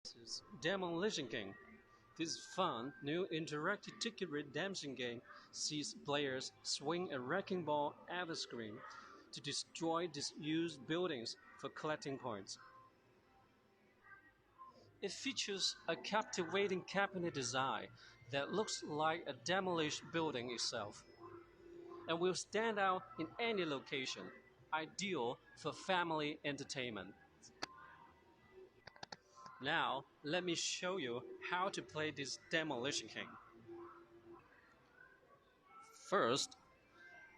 This is Demolition King. This fun, new interactive ticket redemption game sees players swing a wrecking ball at the screen to destroy disused buildings for collecting points. It features a captivating cabinet design that looks like a demolished building itself and will stand out in any location, ideal for family entertainment. Now, let me show you how to play this Demolition King. First,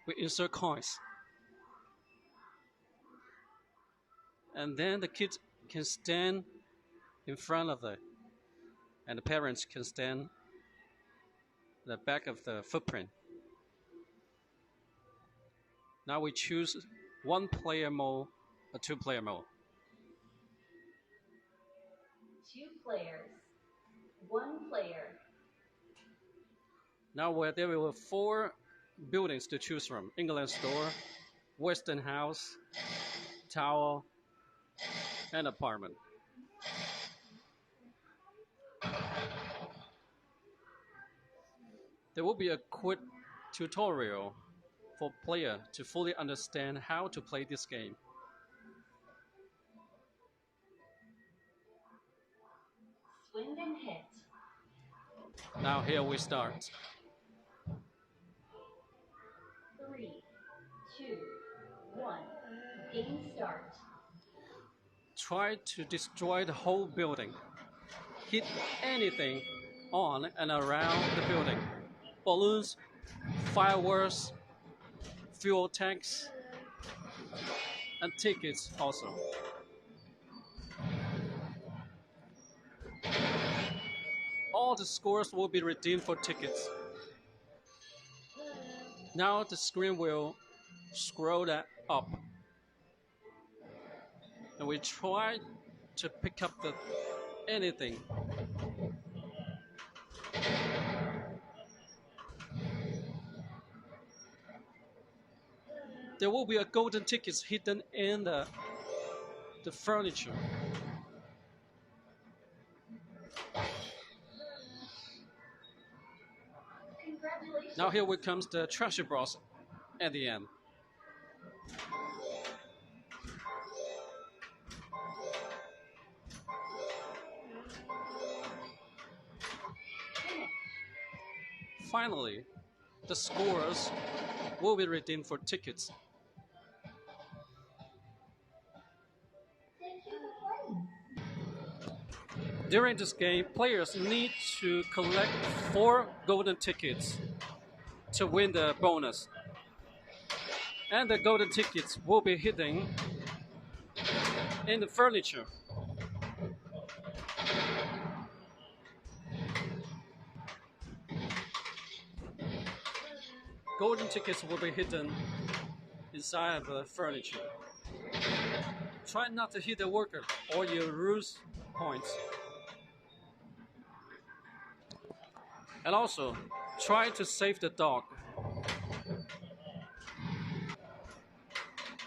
we insert coins, and then the kids can stand in front of it, and the parents can stand at the back of the footprint. Now we choose one player mode or two player mode. Two players. One player. Now there were four buildings to choose from: England Store, Western House, Tower, and Apartment. There will be a quick tutorial for player to fully understand how to play this game. Swing and hit. Now here we start. 3, 2, 1. Game start. Try to destroy the whole building. Hit anything on and around the building. Balloons, fireworks, fuel tanks, and tickets also. All the scores will be redeemed for tickets. Now the screen will scroll that up. And we try to pick up anything. There will be a golden ticket hidden in the furniture. Congratulations. Now here comes the treasure box at the end. Finally, the scores will be redeemed for tickets. Thank you for playing. During this game, players need to collect 4 golden tickets to win the bonus. And the golden tickets will be hidden in the furniture. Golden tickets will be hidden inside of the furniture. Try not to hit the worker or you lose points. And also, try to save the dog.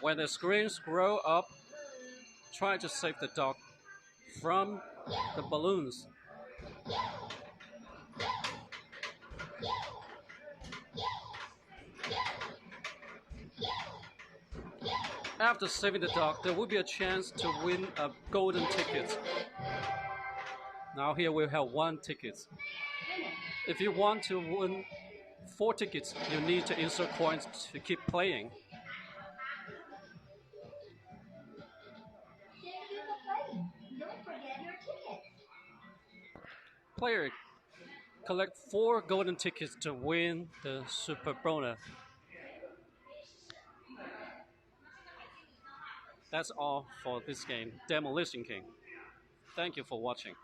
When the screens grow up, try to save the dog from the balloons. After saving the dog, there will be a chance to win a golden ticket. Now here we have 1 ticket. If you want to win 4 tickets, you need to insert coins to keep playing. Thank you for playing. Don't forget your ticket. Player collect 4 golden tickets to win the super bonus. That's all for this game, Demolition King. Thank you for watching.